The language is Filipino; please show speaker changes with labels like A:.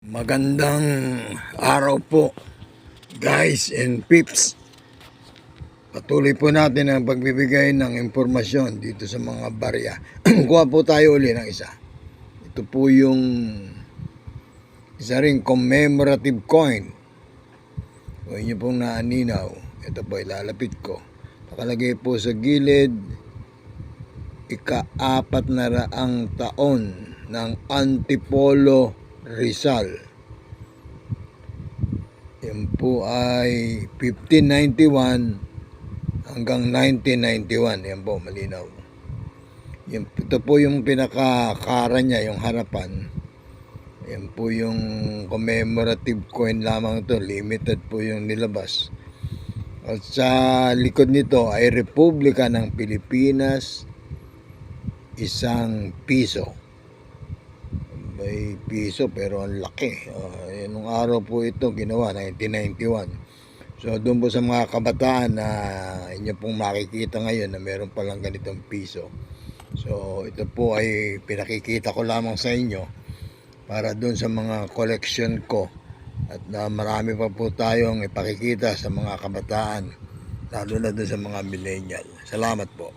A: Magandang araw po guys and pips. Patuloy po natin ang pagbibigay ng impormasyon dito sa mga barya. Kuha po tayo uli ng isa. Ito po yung isa ring commemorative coin. Kung inyo pong naaninaw, ito po ilalapit ko. Nakalagay po sa gilid, ika-400 taon ng Antipolo Rizal. Yan po ay 1591 hanggang 1991. Yan po, malinaw. Yan, ito po yung pinakakara niya, yung harapan. Yan po yung commemorative coin lamang ito. Limited po yung nilabas. At sa likod nito ay Republika ng Pilipinas, 1 piso. May piso pero ang laki. Nung araw po ito ginawa, 1991. So doon po sa mga kabataan na inyo pong makikita ngayon na meron palang ganitong piso. So ito po ay pinakikita ko lamang sa inyo para doon sa mga collection ko. At marami pa po tayong ipakikita sa mga kabataan, lalo na doon sa mga millennial. Salamat po.